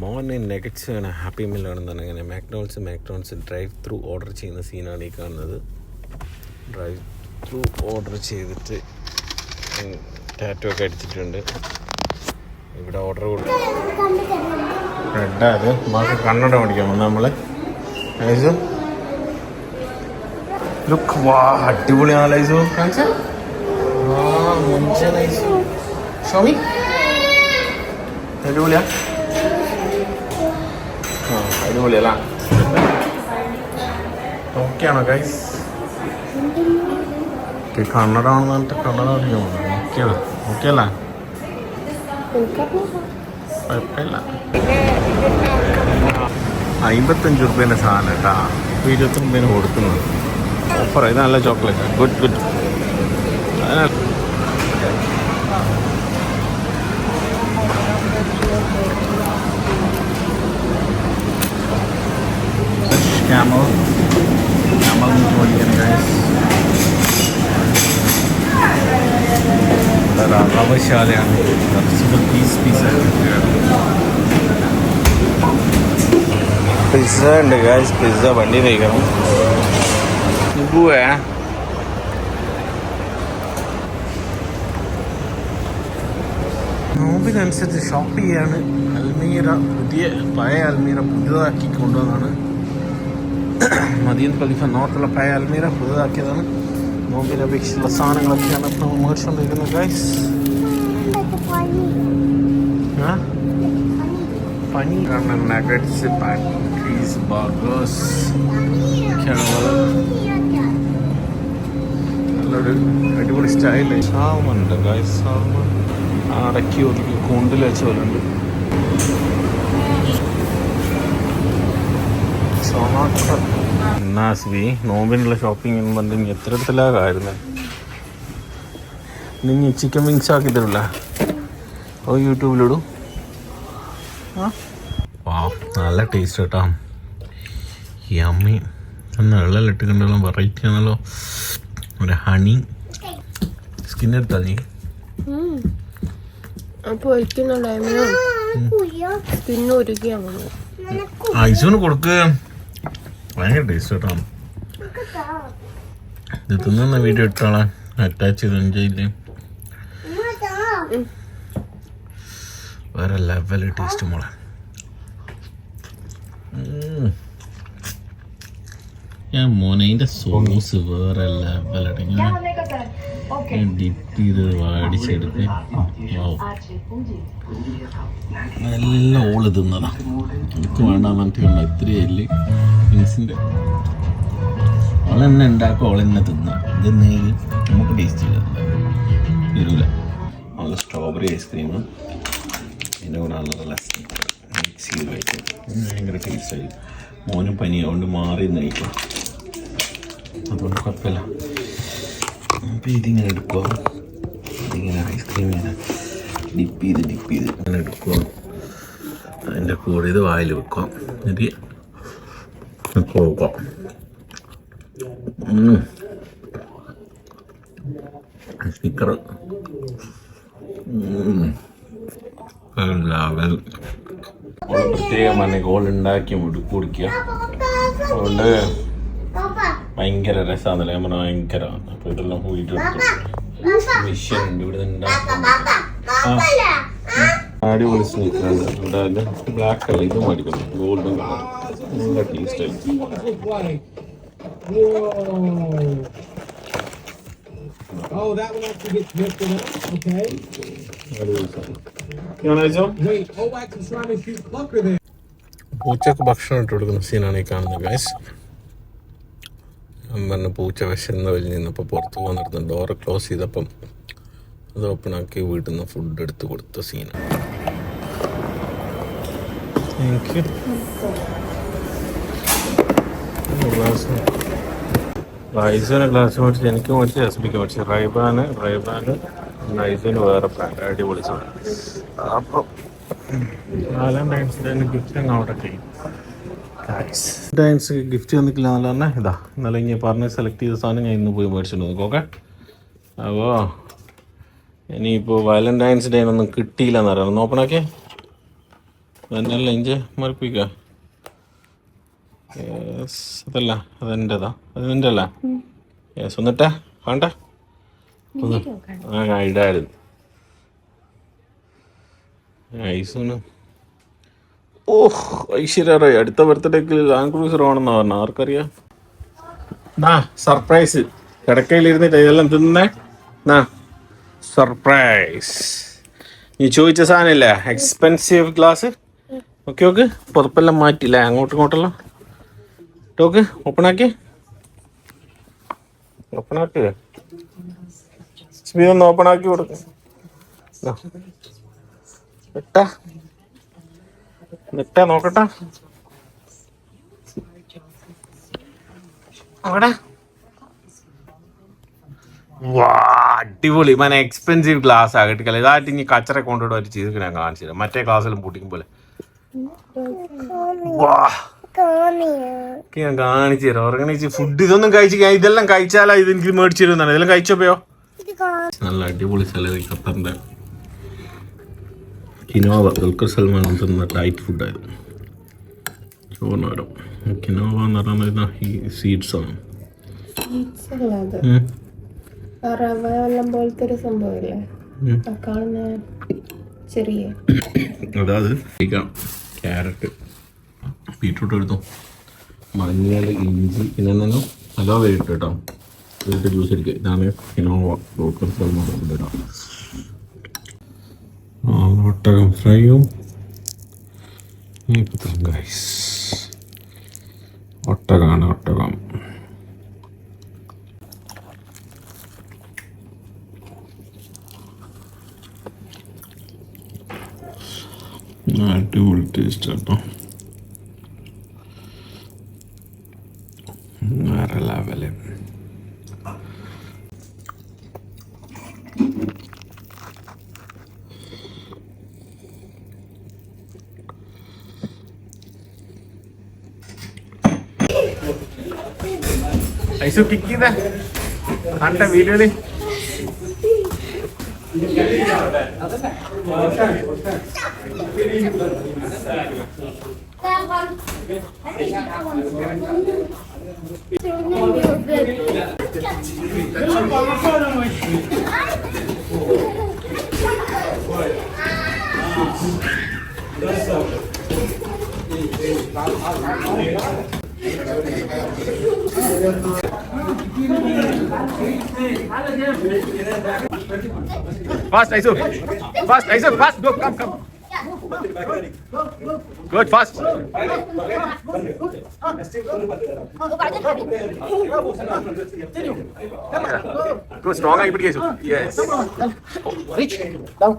Morning nuggets വേണം happy മില്ലാണെന്നുണ്ടെങ്കിൽ മാക്ഡോണൾഡ്സ് drive through order ചെയ്യുന്ന സീനാണ് ഈ കാണുന്നത്. ഡ്രൈവ് ത്രൂ ഓർഡർ ചെയ്തിട്ട് ടാറ്റോ ഒക്കെ അടിച്ചിട്ടുണ്ട്. ഇവിടെ ഓർഡർ കൊടുക്കും. റെഡാ അത് മാർക്ക് കണ്ണട മേടിക്കാം നമ്മൾ. ലുക്ക് വാ അടിപൊളിയാണ് ലൈസു. കാണിച്ചാ ഷോമി അടിപൊളിയാ. അടിപൊളിയല്ല? ഓക്കെയാണോ ഗൈസ്? കണ്ണട ആണെന്ന് പറഞ്ഞിട്ട് കണ്ണട മേടിക്കാൻ ഓക്കെയാണ്. ഓക്കെ അല്ല? കുഴപ്പമില്ല. 55 രൂപേൻ്റെ സാധനം കേട്ടാ. 20 രൂപേന് കൊടുക്കുന്നത്. ഓഫർ. ഇത് നല്ല ചോക്ലേറ്റ്. Good good. Camel മേടിക്കാൻ ഗൈസ്. റവശാലയാണ്. പിസ്സ ഉണ്ട് ഗൈസ്. പിസ്സ വണ്ടി കഴിക്കണം. നോമ്പിനനുസരിച്ച് ഷോപ്പ് ചെയ്യാണ്. അൽമീറ പഴയ അൽമീറ പുതിയതാക്കി കൊണ്ടുവന്നാണ്. മദീന ഖലീഫ നോർത്തുള്ള പഴയ അൽമീറ പുതിയതാക്കിയതാണ്. നോമ്പിനെ അപേക്ഷിച്ചുള്ള സാധനങ്ങളൊക്കെയാണ് ഇപ്പോൾ നമ്മൾ മേടിച്ചുകൊണ്ടിരിക്കുന്നത് ഗൈസ്. പനി നഗറ്റ്സ്, പാറ്റീസ്, ബർഗേഴ്സ് നല്ലൊരു അടിപൊളി സ്റ്റൈല്. Salmon guys. സാൽമൺ അടക്കി ഒതുക്കി കൂണ്ടിൽ വെച്ച പോലെ ഉണ്ട്. നാസ്ബി നോമ്പിനുള്ള ഷോപ്പിംഗ് എന്ന് പറഞ്ഞെങ്കിൽ എത്ര ഇടത്തിലാകായിരുന്നു. നിങ്ങൾ ചിക്കൻ വിങ്സ് ആക്കി തരില്ല? ഓ യൂട്യൂബിലിടും. നല്ല ടേസ്റ്റ് കേട്ടോ. യമ്മി. വെള്ളം ഇട്ടുകൊണ്ടുള്ള വെറൈറ്റി ആണല്ലോ. ഒരു ഹണി സ്കിൻ എടുത്താ നീ ഐസോന് കൊടുക്ക്. ഭയങ്കര ടേസ്റ്റ് കേട്ടോ. ഇത് തിന്നുന്ന വീഡിയോ ഇട്ടാളെ അറ്റാച്ച് ചെയ്ത് എൻജോയ് ചെയ്യില്ലേ. വേറെ ലെവൽ ടേസ്റ്റ് മോളെ. ഞാൻ മോനെ ഇതിൻ്റെ സോസ് വേറെ ലെവലട്ടെ. ഞാൻ ഡിപ്പ് ചെയ്ത് വാടിച്ചെടുത്ത് എല്ലാം ഓള് തിന്നതാ. എനിക്ക് വേണ്ടാന്ന് പറഞ്ഞിട്ട് ഇത്തിരി എല്ല് മീൻസിൻ്റെ ഓളെന്നെ ഉണ്ടാക്കും. ഓളെന്നെ തിന്നാം. ഇത് നമുക്ക് ടേസ്റ്റ് ചെയ്ത് തരൂല. നല്ല സ്ട്രോബെറി ഐസ്ക്രീം ഇതിൻ്റെ കൂടെ നല്ല ലസ്സി മിക്സ് ചെയ്ത് കഴിക്കും. ഭയങ്കര ടേസ്റ്റായി. മോനും പനി അതുകൊണ്ട് മാറി കഴിക്കാം. അതുകൊണ്ട് കുഴപ്പമില്ല. അപ്പോൾ ഇതിങ്ങനെ എടുക്കുക. ഇതിങ്ങനെ ഐസ്ക്രീം ഇങ്ങനെ ഡിപ്പ് ചെയ്ത് ഇങ്ങനെ എടുക്കുക. അതിൻ്റെ കൂടെ ഇത് വായിൽ വെക്കുക. എന്നിട്ട് പോകാം. സ്റ്റിക്കർ പ്രത്യേകം പറഞ്ഞ ഗോൾ ഉണ്ടാക്കി കുടിക്കുക. അതുകൊണ്ട് ഭയങ്കര രസമാണല്ലേ. നമ്മൾ ഭയങ്കര. അപ്പോൾ ഇതെല്ലാം പോയിട്ട് മിഷൻ ഉണ്ട് ഇവിടെ ഉണ്ടാക്കാം. അടിപൊളി സ്നീക്കറുണ്ട്. ഇവിടെ ബ്ലാക്ക് കളർ ഇതും മേടിക്കുന്നു. ഗോൾഡൻ കളർ നല്ല ടേസ്റ്റ് ആയിരിക്കും. പൂച്ചക്ക് ഭക്ഷണം ഇട്ട് കൊടുക്കുന്ന സീനാണ് ഈ കാണുന്നത് ഗൈസ്. പറഞ്ഞ പൂച്ച വിശന്ന വലിയ നിന്നപ്പോൾ പുറത്ത് വന്നിരുന്നു. ഡോറ് ക്ലോസ് ചെയ്തപ്പം അത് ഓപ്പണാക്കി വീട്ടിൽ നിന്ന് ഫുഡ് എടുത്ത് കൊടുത്ത സീനാണ്. എനിക്ക് റൈസിന് ഗ്ലാസ് മേടിച്ച് എനിക്ക് മേടിച്ച് എസ്ബിക്ക് മേടിച്ച് റൈബാന് നൈസിന് വേറെ ബ്രാൻഡ് അടിപൊളി സാധനം. അപ്പം വാലന്റൈൻസ് ഡേന് ഗിഫ്റ്റ് അങ്ങ് അവിടെ ചെയ്യും. വാലന്റൈൻസ് ഗിഫ്റ്റ് തന്നിട്ടില്ല എന്നല്ല പറഞ്ഞാൽ ഇതാ ഇന്നലെ ഇങ്ങനെ പറഞ്ഞ് സെലക്ട് ചെയ്ത സാധനം ഞാൻ ഇന്ന് പോയി മേടിച്ചിട്ട് നോക്കും. ഓക്കെ. അപ്പോൾ ഇനിയിപ്പോൾ വാലന്റൈൻസ് ഡേനൊന്നും കിട്ടിയില്ല എന്നറിയാം. ഒന്ന് ഓപ്പണാക്കിയേ. അതല്ല ഇഞ്ചി മറിപ്പിക്ക. അതല്ല അതെൻ്റെതാ, അത് നിൻ്റെ അല്ല. യെസ് ഒന്നിട്ടാ വേണ്ട ഇടായിരുന്നു ഐസൂന്. ഓഹ് ഐശ്വര്യ റായ് അടുത്ത ബർത്ത്ഡേക്ക് ലാൻഡ് ക്രൂസർ ആണെന്നാ പറഞ്ഞ, ആർക്കറിയാം. ആ സർപ്രൈസ്, കിടക്കയിലിരുന്നിട്ട് ഇതെല്ലാം തിന്നേ. സർപ്രൈസ്. നീ ചോദിച്ച സാധനമില്ല, എക്സ്പെൻസീവ് ഗ്ലാസ്. ഓക്കെ ഓക്കെ, പുറപ്പെല്ലാം മാറ്റില്ലേ അങ്ങോട്ടും ഇങ്ങോട്ടെല്ലാം. ഓക്കെ ഓപ്പണാക്കി സ്പീഡ് ഓപ്പണാക്കി കൊടുക്ക. നെട്ടാ നോക്കട്ടാ അവിടെ. വാ അടിപൊളി, മന എക്സ്പെൻസീവ് ഗ്ലാസ് ആകട്ടിക്കല്ല. ഇതായിട്ട് ഇനി കച്ചറ കൊണ്ടുവിടുക ഒരു ചെയ്ത് ഞാൻ കാണിച്ചു തരാം, മറ്റേ ഗ്ലാസ്സെല്ലാം പൊട്ടിക്കും പോലെ. ഞാൻ കാണിച്ചു തരാം. ഓർഗനൈസ് ഫുഡ് ഇതൊന്നും കഴിച്ച് ഇതെല്ലാം കഴിച്ചാലാ ഇത് എനിക്ക് മേടിച്ചു തരുന്നതാണ്. ഇതെല്ലാം കഴിച്ചപ്പോയോ നല്ല അടിപൊളി സ്ഥലം ഖത്തറിന്റെ കിനോവ. ദുൽഖർ സൽമാൻ തന്ന ഡയറ്റ് ഫുഡായിരുന്നു. ചോറിനോരം കിനോവ എന്ന് പറയുന്നത് ഈ സീഡ്സ് ആണ്. അതായത് ക്യാരറ്റ്, ബീട്രൂട്ട് എടുത്തു, മഞ്ഞൾ, ഇഞ്ചി, പിന്നെ നല്ലോ വേറിട്ട് കേട്ടോ. വേറിട്ട് ജ്യൂസ് എടുക്കുക. ഇതാണ് കിനോവ ദുൽഖർ സൽമാൻ ഇടാം. ഒട്ടകം ഫ്രൈയും ഗൈസ്. ഒട്ടകമാണ് ഒട്ടകം. അടിപൊളി ടേസ്റ്റ് കേട്ടോ, വേറെ ലെവല്. ഐസു കിക്ക് ചെയ്ത ആണ്ട വീഡിയോയില് Fast, Aisu. Fast, Aisu. Fast. Go, come. Good, fast. Go, strong. I put Aisu. Yes. Reach. Down.